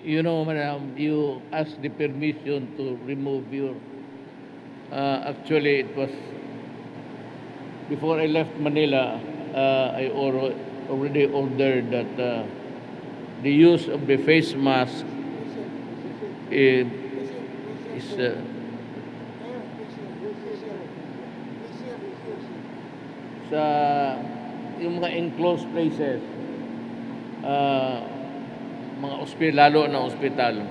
You know, madam, you asked the permission to remove your. Actually, it was before I left Manila. I already ordered that the use of the face mask is, is sa yung mga enclosed places, uh, mga lalo na ospital.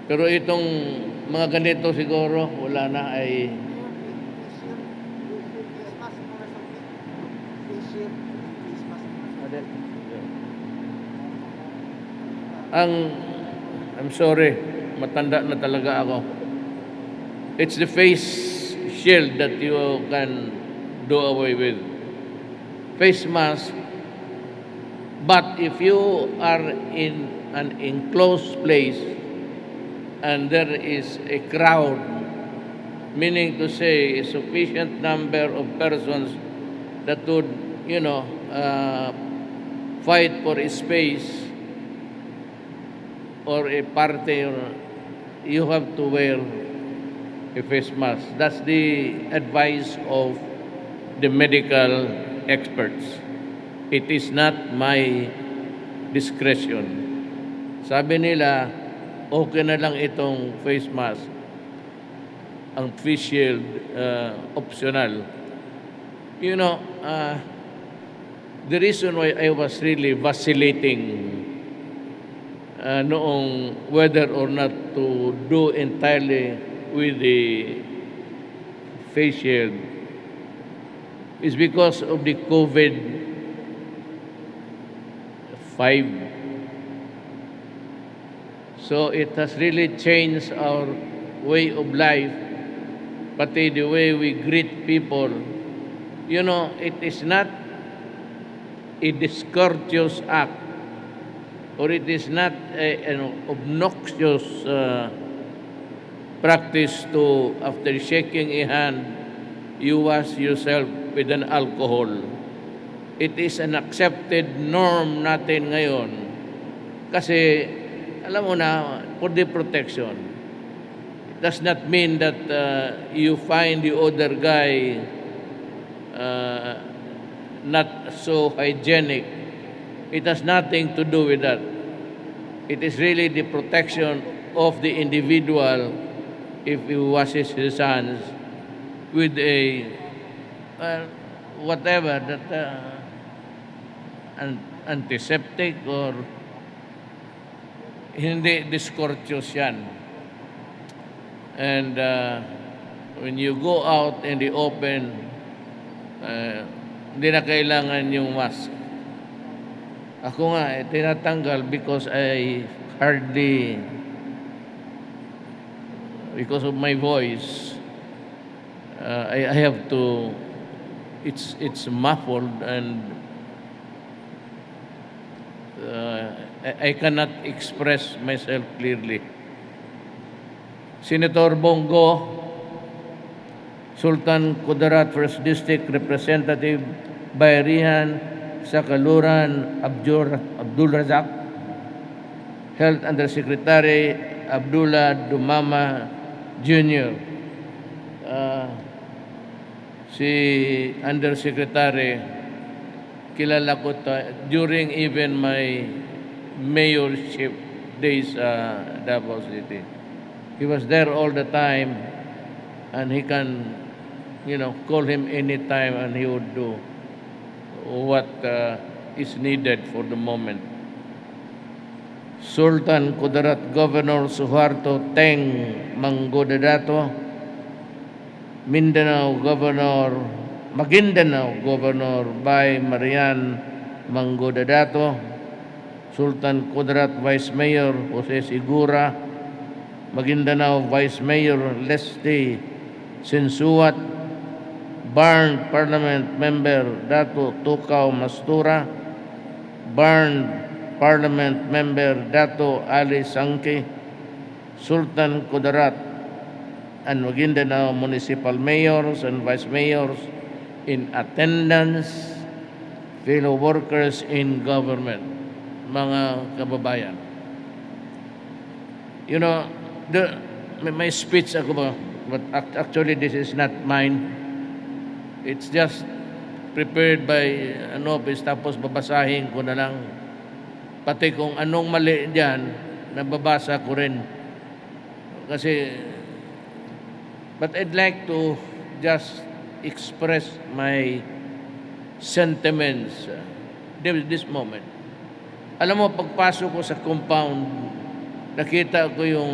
Pero itong mga ganito siguro, wala na ay... I'm sorry, matanda na talaga ako. It's the face shield that you can do away with. Face mask. But if you are in an enclosed place and there is a crowd, meaning to say a sufficient number of persons that would, fight for a space or a party, you have to wear a face mask. That's the advice of the medical experts. It is not my discretion. Sabi nila, okay na lang itong face mask. Ang face shield, optional. The reason why I was really vacillating noong whether or not to do entirely with the face shield is because of the COVID-5. So it has really changed our way of life, pati the way we greet people. It is not a discourteous act, or it is not an obnoxious practice to, after shaking a hand, you wash yourself with an alcohol. It is an accepted norm natin ngayon. Kasi, alam mo na, for the protection. It does not mean that you find the other guy not so hygienic. It has nothing to do with that. It is really the protection of the individual if he washes his hands with a whatever that antiseptic or hindi discourteous yan. And when you go out in the open, hindi na kailangan yung mask. Ako nga, tinatanggal because I hardly, because of my voice, I have to, it's muffled and I cannot express myself clearly. Senator Bongo, Sultan Kudarat First District Representative Bayrihan Sakaluran Abdul Razak, Health Undersecretary Abdullah Dumama Jr., si Undersecretary, kilala ko during even my mayorship days Davao City. He was there all the time, and he can, call him anytime, and he would do what is needed for the moment. Sultan Kudarat Governor Suharto Teng Manggodadato, Maguindanao Governor by Marian Manggodadato, Sultan Kudarat Vice Mayor Jose Sigura, Maguindanao Vice Mayor Leste Sensuat, Barn Parliament Member Dato Tukaw Mastura, Barn Parliament Member Dato Ali Sangke, Sultan Kudarat and Maguindanao Municipal Mayors and Vice Mayors in attendance, fellow workers in government, mga kababayan. You know, my speech ako ba, but actually this is not mine. It's just prepared by an office, tapos babasahin ko na lang. Pati kung anong mali diyan, nababasa ko rin. Kasi, but I'd like to just express my sentiments this moment. Alam mo, pagpasok ko sa compound, nakita ko yung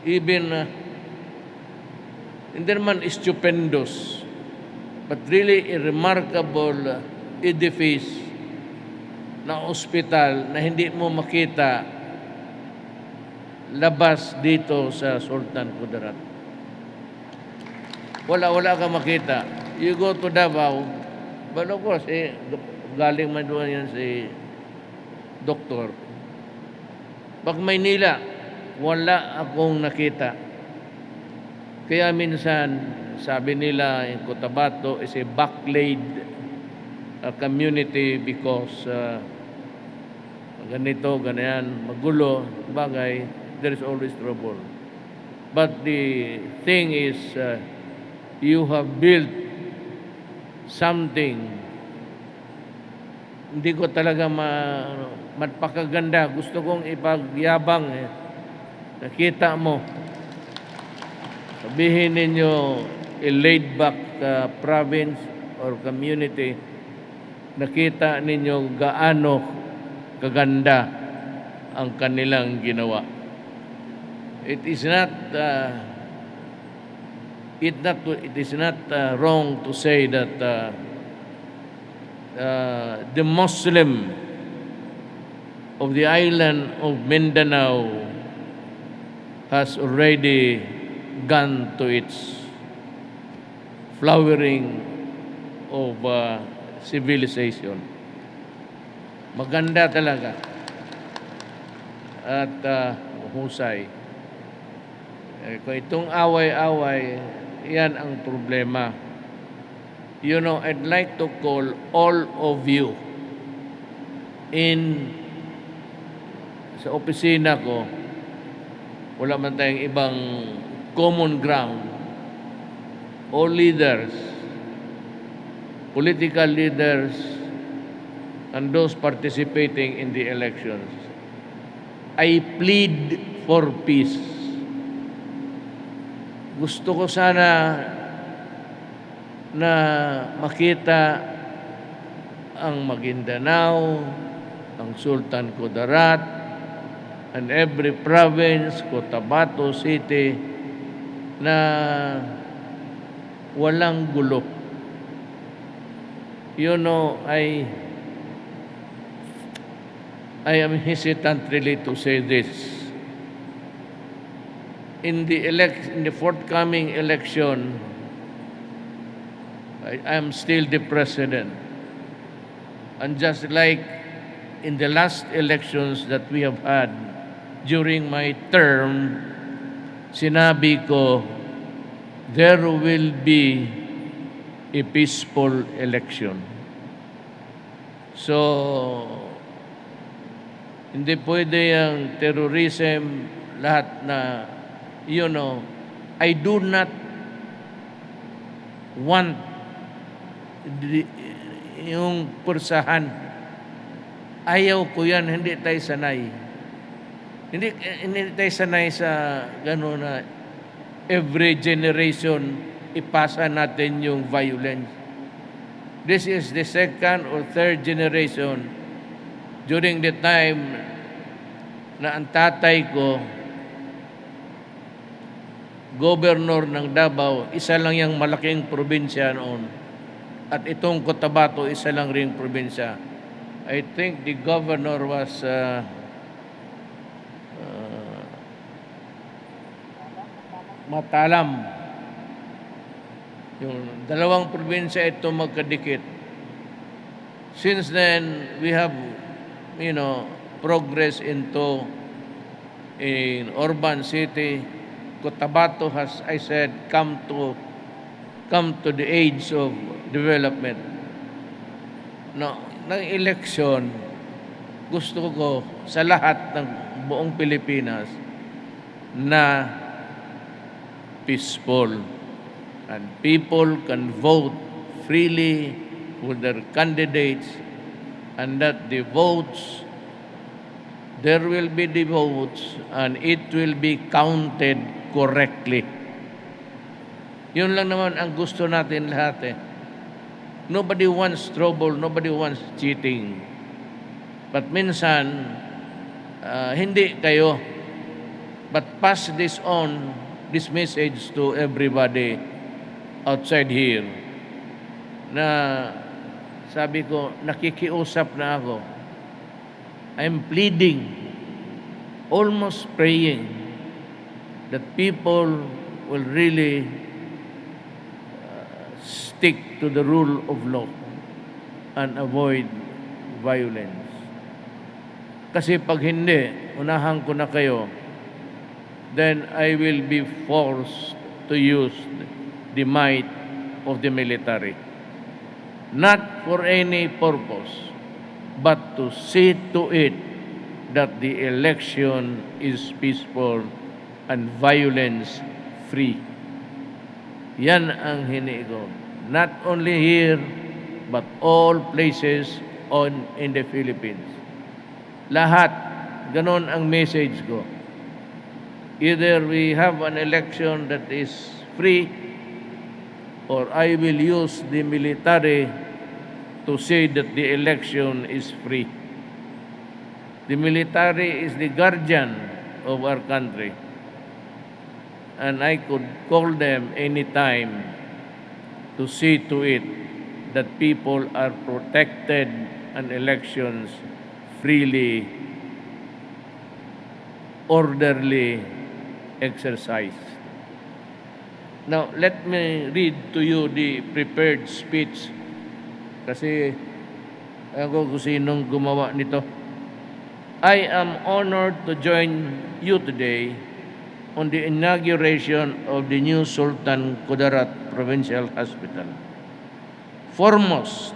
even hindi naman stupendous, but really a remarkable edifice na ospital na hindi mo makita labas dito sa Sultan Kudarat. Wala ka makita. You go to Davao, but of course, galing man doon yan si doktor. Pag Maynila, wala akong nakita. Kaya minsan, sabi nila, in Cotabato is a backlayed community because ganito, ganyan, magulo, bagay, there is always trouble. But the thing is, you have built something. Hindi ko talaga magpakaganda. Gusto kong ipagyabang. Nakita mo. Sabihin ninyo, a laid-back province or community, nakita ninyo gaano kaganda ang kanilang ginawa. It is not wrong to say that the Muslim of the island of Mindanao has already gone to its flowering of civilization. Maganda talaga at husay. Kung itong away-away, yan ang problema. You know, I'd like to call all of you sa opisina ko, wala man tayong ibang common ground. All leaders, political leaders, and those participating in the elections, I plead for peace. Gusto ko sana na makita ang Maguindanao, ang Sultan Kudarat, and every province, Cotabato City, na walang gulo. You know, I am hesitant really to say this. In the forthcoming election, I am still the president. And just like in the last elections that we have had during my term, sinabi ko, there will be a peaceful election. So, hindi pwede ang terrorism, lahat na, you know, I do not want yung pursahan. Ayaw ko yan, hindi tayo sanay. Hindi tayo sanay sa gano'n na every generation ipasa natin yung violence. This is the second or third generation during the time na ang tatay ko, governor ng Davao, isa lang yung malaking probinsya noon. At itong Cotabato, isa lang ring probinsya. I think the governor was Matalam. Yung dalawang probinsya ito magkadikit. Since then, we have, you know, progress into in urban city. Cotabato has, I said, come to the age of development. No, ng election, gusto ko sa lahat ng buong Pilipinas na peaceful and people can vote freely for their candidates and that the votes, there will be the votes and it will be counted correctly. Yun lang naman ang gusto natin lahat eh. Nobody wants trouble, nobody wants cheating. But minsan, hindi kayo. But pass this on, this message to everybody outside here. Na sabi ko, nakikiusap na ako. I'm pleading, almost praying, that people will really stick to the rule of law and avoid violence. Kasi pag hindi, unahan ko na kayo, then I will be forced to use the might of the military. Not for any purpose, but to see to it that the election is peaceful and violence-free. Yan ang hinihingi ko. Not only here, but all places in the Philippines. Lahat, ganon ang message ko. Either we have an election that is free, or I will use the military to say that the election is free. The military is the guardian of our country. And I could call them anytime to see to it that people are protected and elections freely, orderly exercised. Now, let me read to you the prepared speech kasi ako kung sinong gumawa nito. I am honored to join you today on the inauguration of the new Sultan Kudarat Provincial Hospital. Foremost,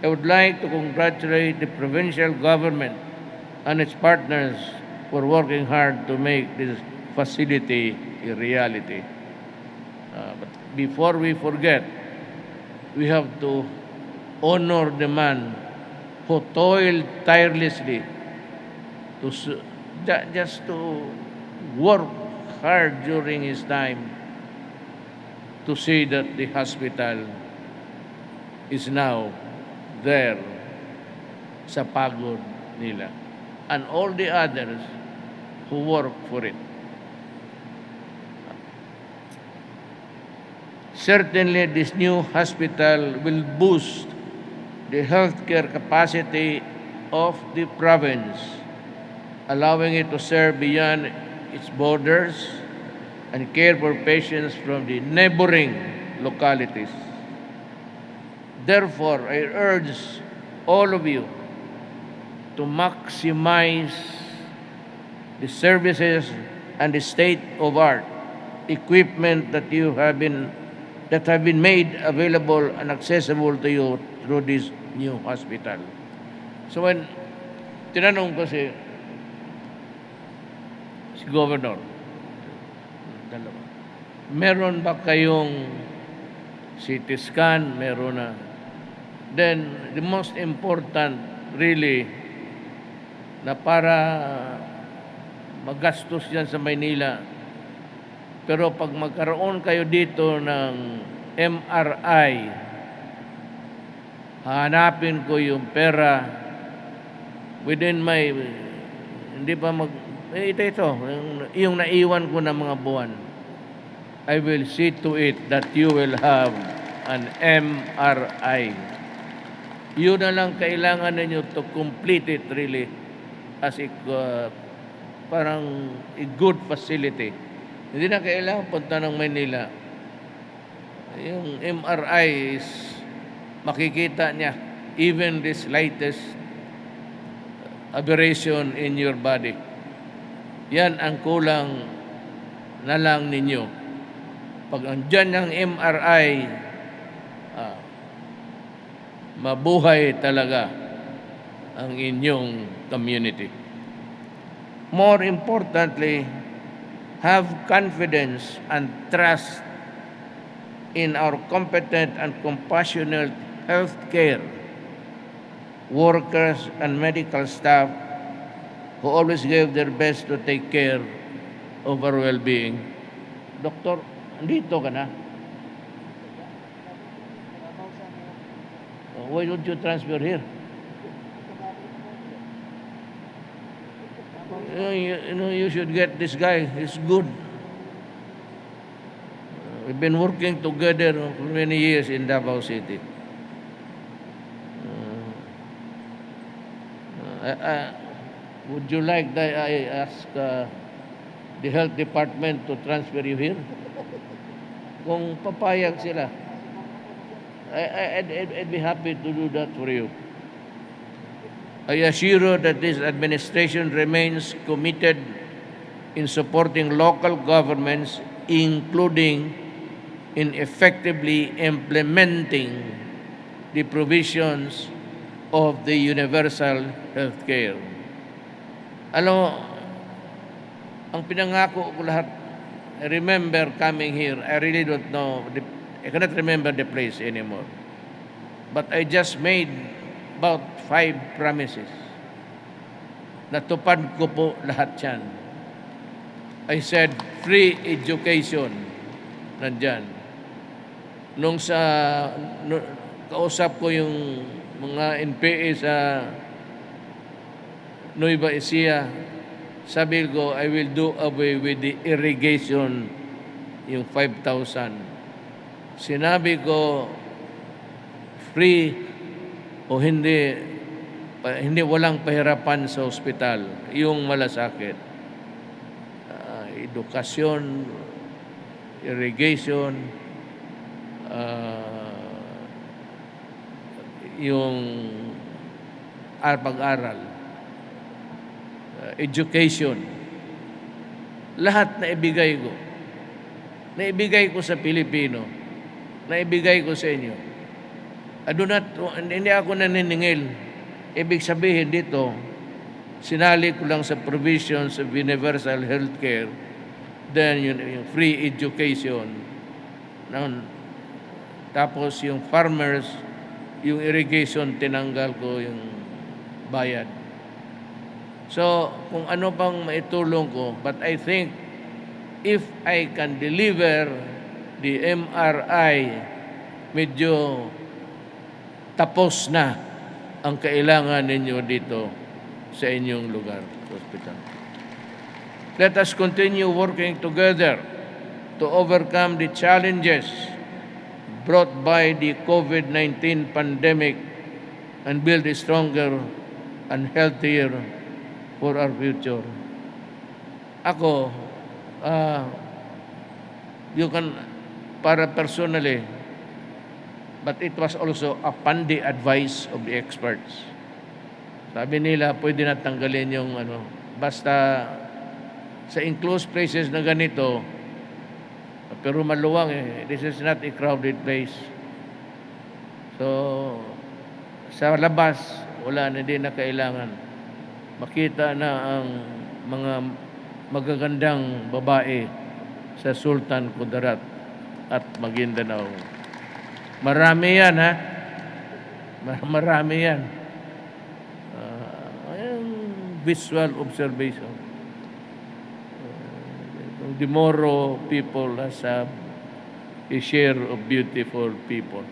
I would like to congratulate the provincial government and its partners for working hard to make this facility a reality. But before we forget, we have to honor the man who toiled tirelessly to just to work hard during his time to see that the hospital is now there sa pagod nila and all the others who work for it. Certainly, this new hospital will boost the healthcare capacity of the province, allowing it to serve beyond its borders and care for patients from the neighboring localities. Therefore, I urge all of you to maximize the services and the state-of-art equipment that have been made available and accessible to you through this new hospital. So when tinanong ko si Governor, meron ba kayong CT scan? Meron na. Then, the most important really na para magastos yan sa Maynila. Pero pag magkaroon kayo dito ng MRI, hanapin ko yung pera within my, hindi pa ito, yung naiwan ko na mga buwan. I will see to it that you will have an MRI. Yun na lang kailangan ninyo to complete it really as parang a good facility. Hindi na kailangan punta ng Manila. Yung MRI is makikita niya even the slightest aberration in your body. Yan ang kulang na lang ninyo. Pag andyan ang MRI, mabuhay talaga ang inyong community. More importantly, have confidence and trust in our competent and compassionate healthcare workers and medical staff who always gave their best to take care of our well-being. Doktor, andito ka na? Why don't you transfer here? You should get this guy. He's good. We've been working together for many years in Davao City. Would you like that I ask the health department to transfer you here? Kung papayag sila, I'd be happy to do that for you. I assure you that this administration remains committed in supporting local governments, including in effectively implementing the provisions of the universal health care. Ano, ang pinangako ko lahat, I remember coming here, I really don't know, I cannot remember the place anymore. But I just made about 5 promises. Natupad ko po lahat yan. I said, free education, nandyan. Nung kausap ko yung mga NPA sa Nueva Ecija, sabi ko, I will do away with the irrigation, yung 5,000. Sinabi ko, free o hindi walang pahirapan sa ospital, yung malasakit. Edukasyon, irrigation, yung pag-aral, education, lahat na ibigay ko. Naibigay ko sa Pilipino, naibigay ko sa inyo. Hindi ako naniningil. Ibig sabihin dito, sinali ko lang sa provisions of universal health care, then yung free education, tapos yung farmers, yung irrigation, tinanggal ko yung bayad. So, kung ano pang maitulong ko, but I think if I can deliver the MRI, medyo tapos na ang kailangan ninyo dito sa inyong lugar, hospital. Let us continue working together to overcome the challenges brought by the COVID-19 pandemic and build a stronger and healthier for our future. Ako, you can, para personally, but it was also upon the advice of the experts. Sabi nila, pwede na tanggalin yung basta sa enclosed places na ganito, pero maluwang this is not a crowded place. So, sa labas, wala na din na kailangan. Makita na ang mga magagandang babae sa Sultan Kudarat at Maguindanao. Marami yan, ha? Marami yan. Visual observation. The Moro people has a share of beautiful people.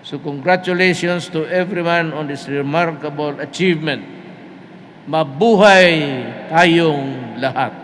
So congratulations to everyone on this remarkable achievement. Mabuhay tayong lahat.